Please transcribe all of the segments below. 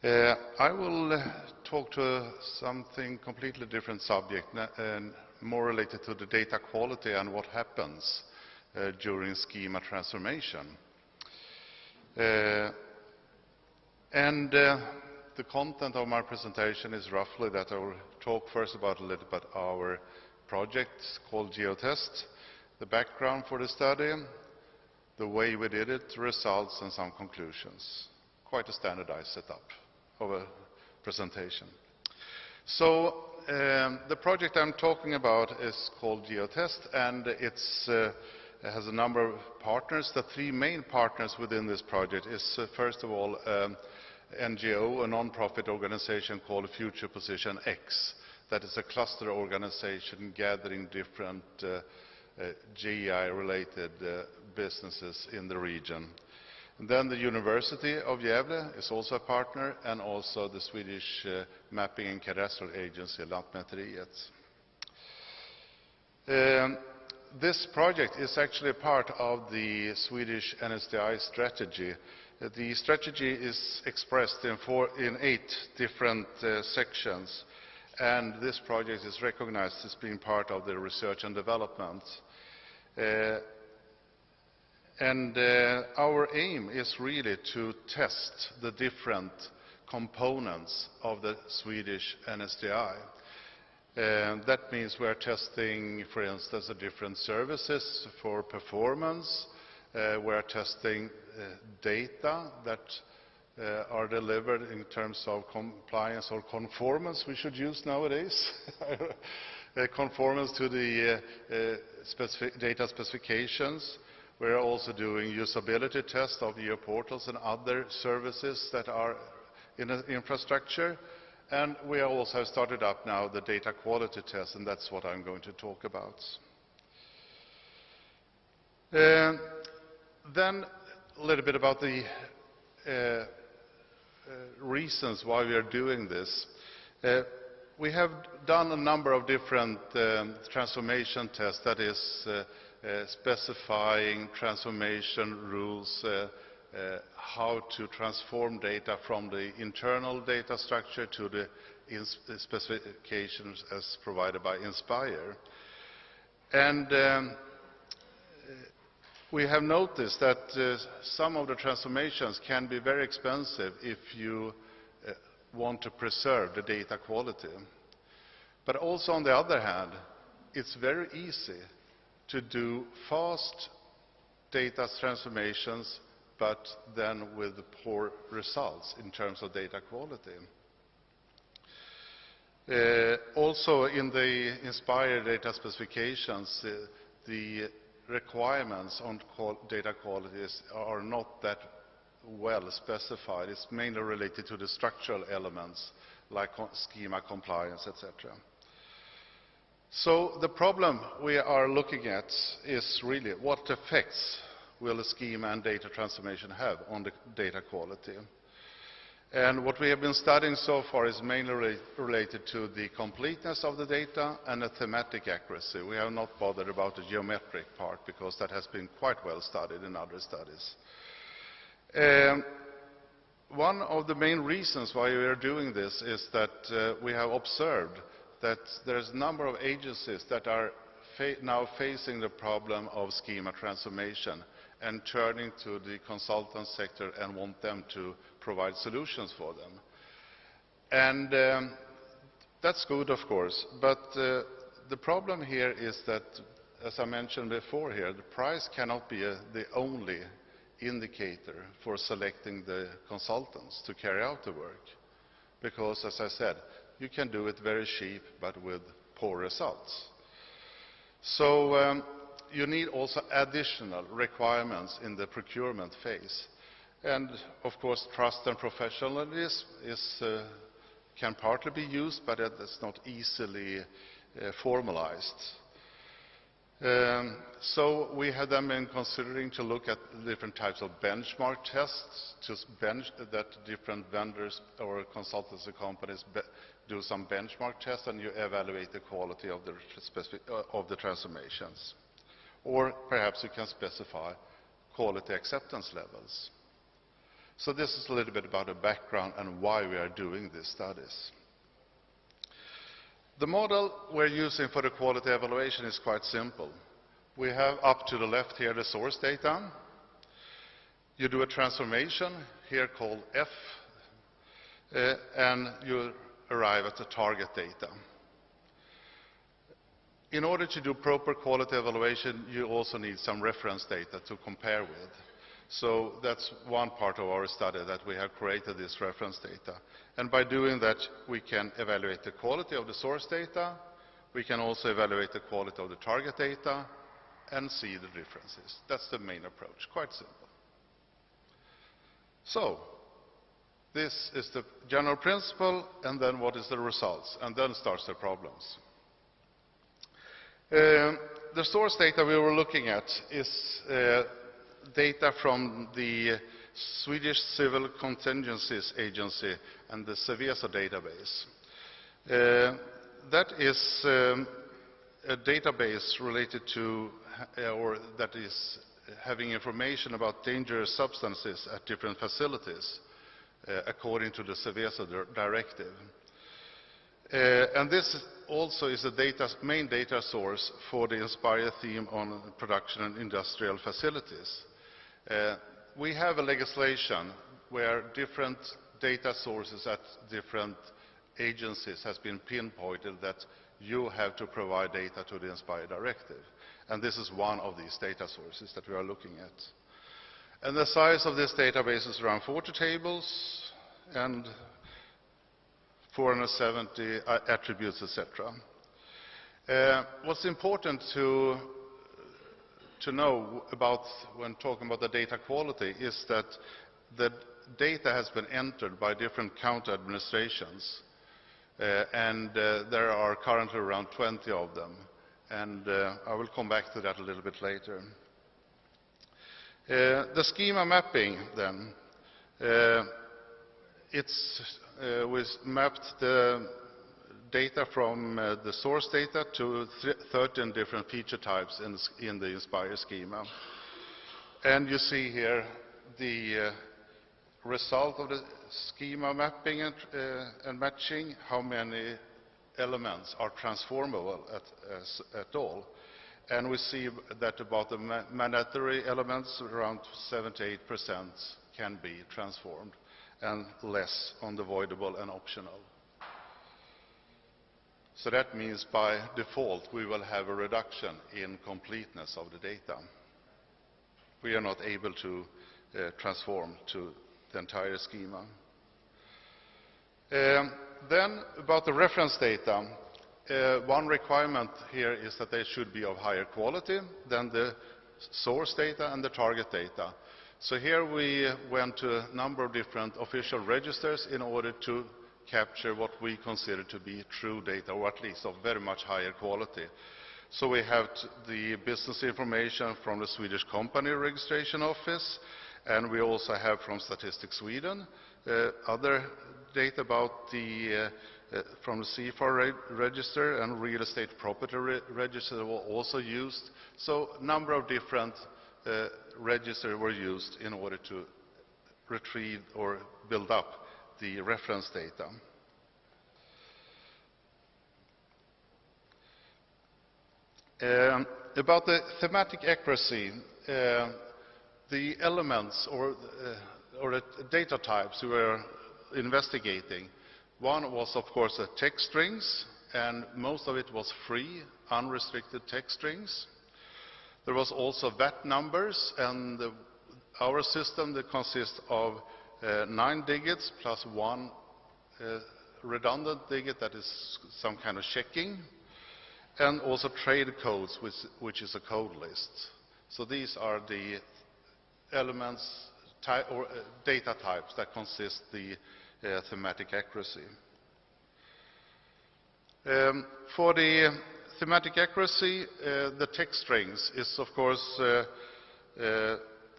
I will talk to something completely different subject and more related to the data quality and what happens during schema transformation. The content of my presentation is roughly that I will talk first about a little bit our project called GeoTest, the background for the study, the way we did it, results, and some conclusions. Quite a standardized setup of a presentation. So the project I'm talking about is called GeoTest, and it has a number of partners. The three main partners within this project is, first of all, NGO, a non-profit organization called Future Position X. That is a cluster organization gathering different GI-related businesses in the region. And then the University of Gävle is also a partner, and also the Swedish mapping and cadastral agency, Lantmäteriet. This project is actually part of the Swedish NSDI strategy. The strategy is expressed in 8 different sections, and this project is recognized as being part of the research and development. Our aim is really to test the different components of the Swedish NSDI. That means we are testing, for instance, the different services for performance. We are testing data that are delivered in terms of compliance or conformance, we should use nowadays. Conformance to the data specifications. We're also doing usability tests of geoportals and other services that are in the infrastructure. And we also have started up now the data quality test, and that's what I'm going to talk about. Then a little bit about the reasons why we are doing this. We have done a number of different transformation tests, that is specifying transformation rules, how to transform data from the internal data structure to the specifications as provided by INSPIRE. And we have noticed that some of the transformations can be very expensive if you want to preserve the data quality. But also, on the other hand, it's very easy to do fast data transformations, but then with poor results in terms of data quality. Also, in the INSPIRE data specifications, the requirements on data quality are not that well specified. It's mainly related to the structural elements like schema compliance, etc. So the problem we are looking at is really what effects will a schema and data transformation have on the data quality. And what we have been studying so far is mainly related to the completeness of the data and the thematic accuracy. We have not bothered about the geometric part because that has been quite well studied in other studies. One of the main reasons why we are doing this is that we have observed that there's a number of agencies that are now facing the problem of schema transformation and turning to the consultant sector and want them to provide solutions for them. And that's good, of course, but the problem here is that, as I mentioned before here, the price cannot be the only indicator for selecting the consultants to carry out the work. Because, as I said, you can do it very cheap, but with poor results. So you need also additional requirements in the procurement phase. And, of course, trust and professionalism can partly be used, but it's not easily formalized. So we have then been considering to look at different types of benchmark tests, that different vendors or consultancy companies do some benchmark tests, and you evaluate the quality of the transformations. Or perhaps you can specify quality acceptance levels. So this is a little bit about the background and why we are doing these studies. The model we're using for the quality evaluation is quite simple. We have up to the left here the source data. You do a transformation here called F, and you arrive at the target data. In order to do proper quality evaluation, you also need some reference data to compare with. So that's one part of our study, that we have created this reference data. And by doing that, we can evaluate the quality of the source data. We can also evaluate the quality of the target data and see the differences. That's the main approach, quite simple. So, this is the general principle, and then what is the results? And then starts the problems. The source data we were looking at is data from the Swedish Civil Contingencies Agency and the Seveso database. That is a database related to, or that is having information about dangerous substances at different facilities, according to the Seveso directive. And this also is the main data source for the INSPIRE theme on production and industrial facilities. We have a legislation where different data sources at different agencies has been pinpointed that you have to provide data to the INSPIRE directive. And this is one of these data sources that we are looking at. And the size of this database is around 40 tables and 470 attributes, etc. What's important to know about when talking about the data quality is that the data has been entered by different county administrations, and there are currently around 20 of them, and I will come back to that a little bit later. The schema mapping then, we mapped the data from the source data to 13 different feature types in the INSPIRE schema. And you see here the result of the schema mapping and matching, how many elements are transformable at all. And we see that about the mandatory elements, around 78% can be transformed, and less on the voidable and optional. So that means by default we will have a reduction in completeness of the data. We are not able to transform to the entire schema. Then about the reference data, one requirement here is that they should be of higher quality than the source data and the target data. So here we went to a number of different official registers in order to capture what we consider to be true data, or at least of very much higher quality. So we have the business information from the Swedish Company Registration Office, and we also have from Statistics Sweden other data about from the CFR register and real estate property register were also used. So a number of different registers were used in order to retrieve or build up the reference data. About the thematic accuracy, the elements or the data types we were investigating, one was of course the text strings, and most of it was free, unrestricted text strings. There was also VAT numbers, and our system that consists of 9 digits plus 1 redundant digit that is some kind of checking, and also trade codes, which is a code list. So these are the elements or data types that consist the thematic accuracy. For the thematic accuracy, the text strings is of course a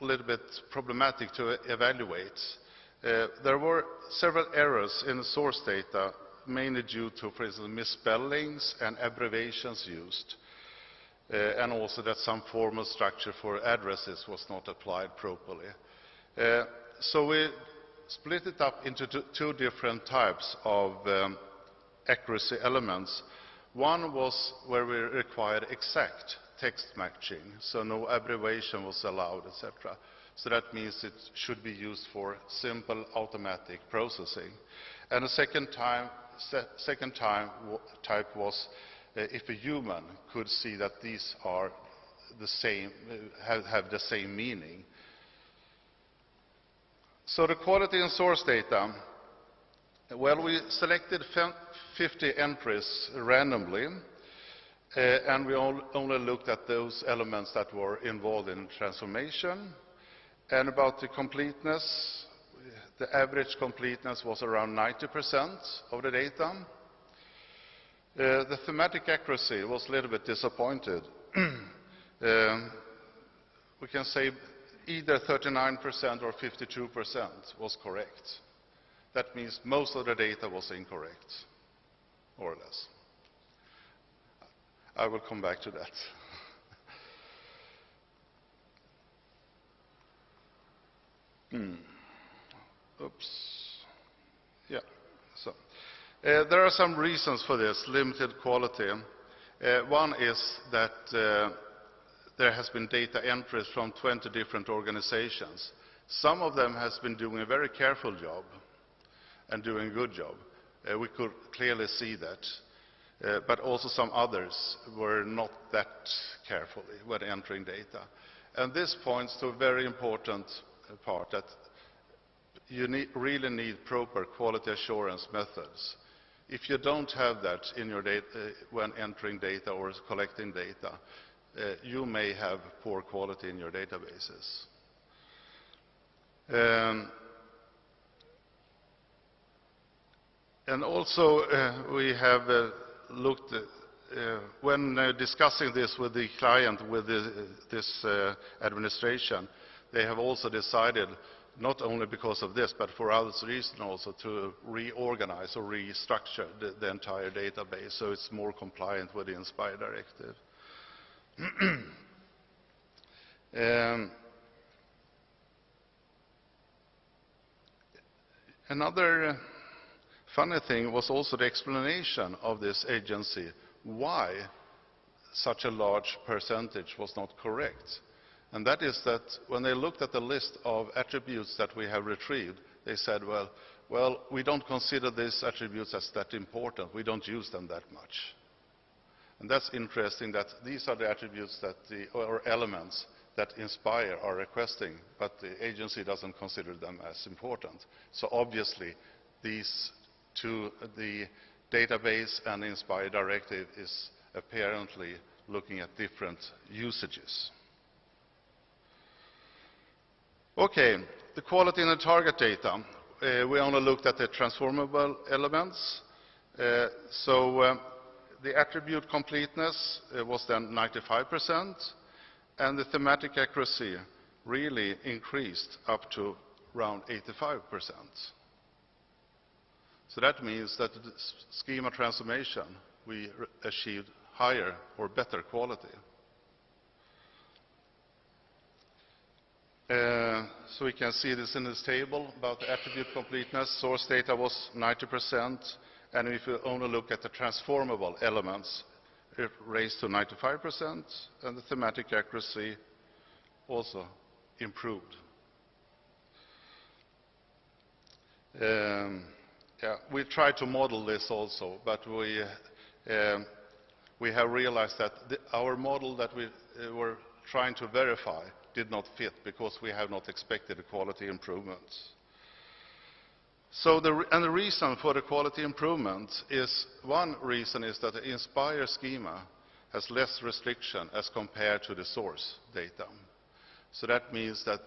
little bit problematic to evaluate. There were several errors in the source data, mainly due to, for instance, misspellings and abbreviations used, and also that some formal structure for addresses was not applied properly. So we split it up into two different types of accuracy elements. One was where we required exact text matching, so no abbreviation was allowed, etc. So that means it should be used for simple automatic processing. And the second type was if a human could see that these are the same, have the same meaning. So the quality in source data, well, we selected 50 entries randomly, and we only looked at those elements that were involved in transformation. And about the completeness, the average completeness was around 90% of the data. The thematic accuracy was a little bit disappointed. We can say either 39% or 52% was correct. That means most of the data was incorrect, more or less. I will come back to that. Oops. Yeah. So there are some reasons for this limited quality. One is that there has been data entries from 20 different organizations. Some of them has been doing a very careful job and doing a good job. We could clearly see that. But also some others were not that carefully when entering data. And this points to a very important part, that you really need proper quality assurance methods. If you don't have that in your data when entering data or collecting data, you may have poor quality in your databases. And also we have looked when discussing this with the client, with this administration, they have also decided, not only because of this, but for other reasons also, to reorganize or restructure the entire database so it's more compliant with the INSPIRE directive. Another funny thing was also the explanation of this agency, why such a large percentage was not correct. And that is that when they looked at the list of attributes that we have retrieved, they said, well, we don't consider these attributes as that important. We don't use them that much. And that's interesting that these are the attributes that or elements that INSPIRE are requesting, but the agency doesn't consider them as important. So obviously, these two, the database and the INSPIRE directive, is apparently looking at different usages. Okay, the quality in the target data. We only looked at the transformable elements. The attribute completeness was then 95%, and the thematic accuracy really increased up to around 85%. So that means that the schema transformation, we achieved higher or better quality. So we can see this in this table about the attribute completeness. Source data was 90%, and if you only look at the transformable elements, it raised to 95%, and the thematic accuracy also improved. We tried to model this also, but we have realized that our model that we were trying to verify did not fit because we have not expected the quality improvements. So the reason for the quality improvement is, one reason is that the INSPIRE schema has less restriction as compared to the source data. So that means that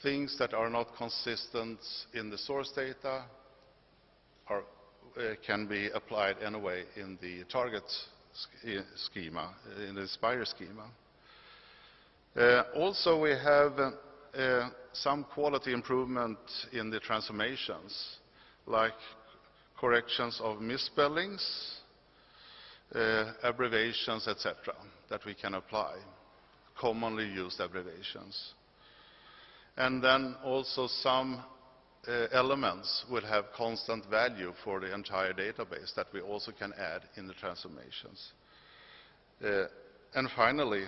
things that are not consistent in the source data can be applied anyway in the target schema, in the INSPIRE schema. Also, we have some quality improvement in the transformations, like corrections of misspellings, abbreviations, etc., that we can apply, commonly used abbreviations. And then also some elements will have constant value for the entire database that we also can add in the transformations. And finally,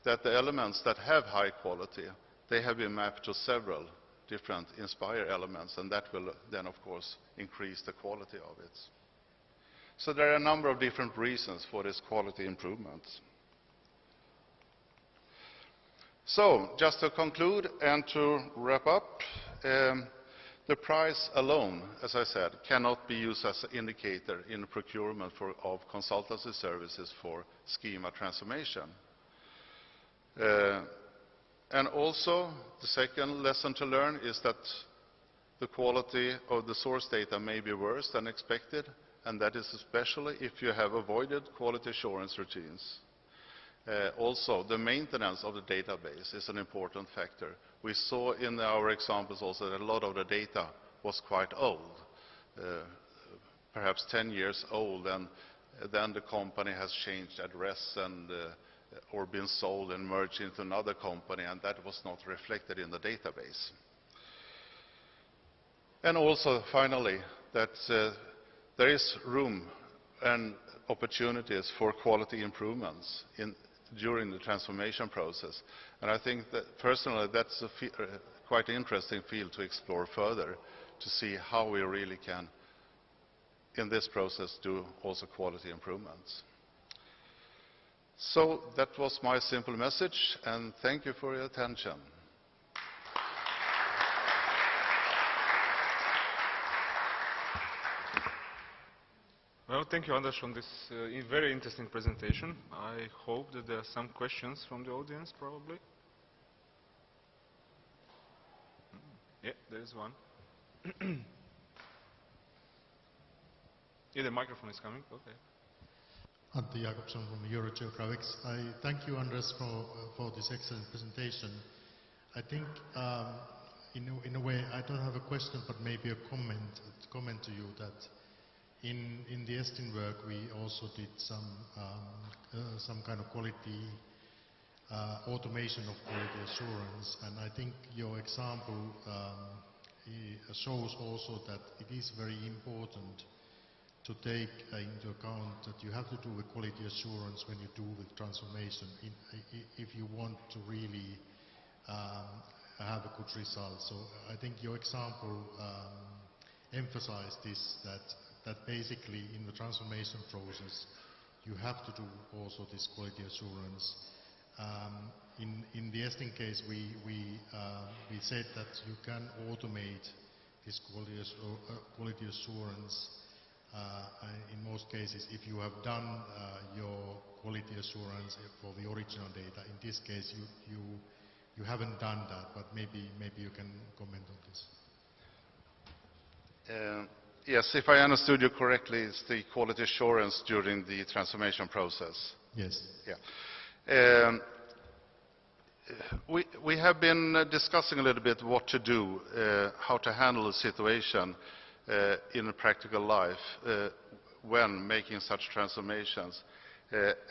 that the elements that have high quality, they have been mapped to several different INSPIRE elements, and that will then, of course, increase the quality of it. So there are a number of different reasons for this quality improvement. So, just to conclude and to wrap up, the price alone, as I said, cannot be used as an indicator in procurement of consultancy services for schema transformation. And also, the second lesson to learn is that the quality of the source data may be worse than expected, and that is especially if you have avoided quality assurance routines. Also, the maintenance of the database is an important factor. We saw in our examples also that a lot of the data was quite old, perhaps 10 years old, and then the company has changed address and or been sold and merged into another company, and that was not reflected in the database. And also, finally, that there is room and opportunities for quality improvements during the transformation process. And I think that personally that's a quite interesting field to explore further, to see how we really can, in this process, do also quality improvements. So that was my simple message, and thank you for your attention. Well, thank you, Anders, on this very interesting presentation. I hope that there are some questions from the audience, probably. Yeah, there is one. Yeah, the microphone is coming. Okay. Antti Jakobson from Eurogeographics. I thank you, Anders, for this excellent presentation. I think, in a way, I don't have a question, but maybe a comment to you that in the Estin work, we also did some kind of quality automation of quality assurance, and I think your example shows also that it is very important to take into account that you have to do with quality assurance when you do with transformation if you want to really have a good result. So I think your example emphasized this, that basically in the transformation process you have to do also this quality assurance. In the Estin case, we said that you can automate this quality assurance in most cases if you have done your quality assurance for the original data. In this case, you haven't done that, but maybe you can comment on this. Yes, if I understood you correctly, it's the quality assurance during the transformation process. Yes. Yeah. We have been discussing a little bit what to do, how to handle the situation in a practical life when making such transformations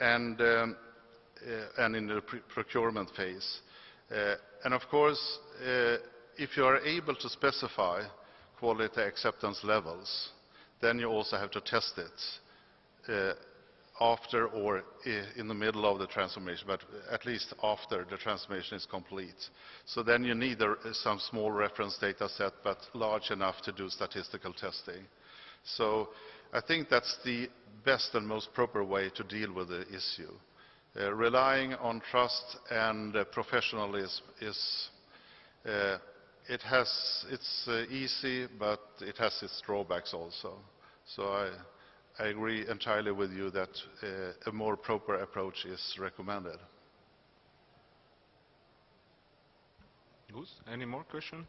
and in the procurement phase. And of course, if you are able to specify quality acceptance levels, then you also have to test it after or in the middle of the transformation, but at least after the transformation is complete. So then you need some small reference data set, but large enough to do statistical testing. So I think that's the best and most proper way to deal with the issue. Relying on trust and professionalism is it's easy, but it has its drawbacks also. So I agree entirely with you that a more proper approach is recommended. Good. Any more questions?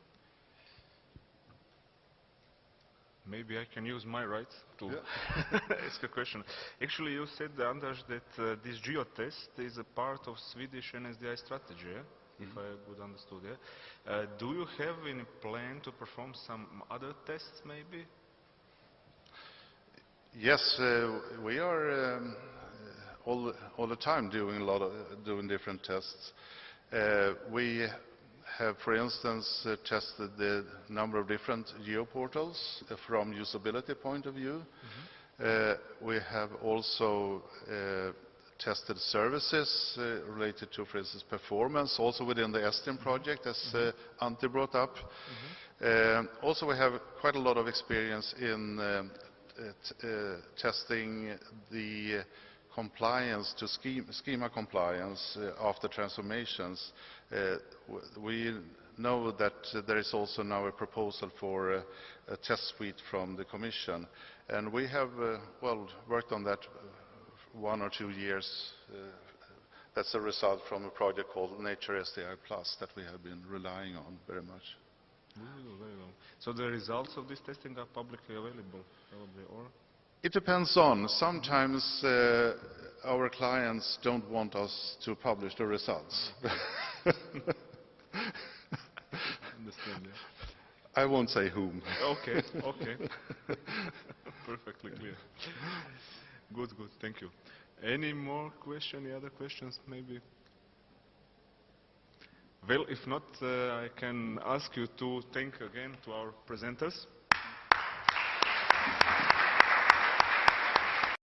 Maybe I can use my right to ask a question. Actually, you said, Anders, that this GeoTest is a part of Swedish NSDI strategy, if I good understood. Do you have any plan to perform some other tests, maybe? Yes, we are all the time doing different tests. We have, for instance, tested the number of different geoportals from usability point of view. We have also tested services related to, for instance, performance, also within the STEM project, as Ante brought up. Also, we have quite a lot of experience in testing the compliance to schema compliance after transformations. We know that there is also now a proposal for a test suite from the Commission, and we have worked on that 1 or 2 years. That's a result from a project called Nature SDI Plus that we have been relying on very much. Very well. So the results of this testing are publicly available, probably, or? It depends on. Sometimes our clients don't want us to publish the results. Understand, yeah. I won't say whom. Okay, okay. Perfectly clear. Good, good, thank you. Any more questions, any other questions, maybe? Well, if not, I can ask you to thank again to our presenters.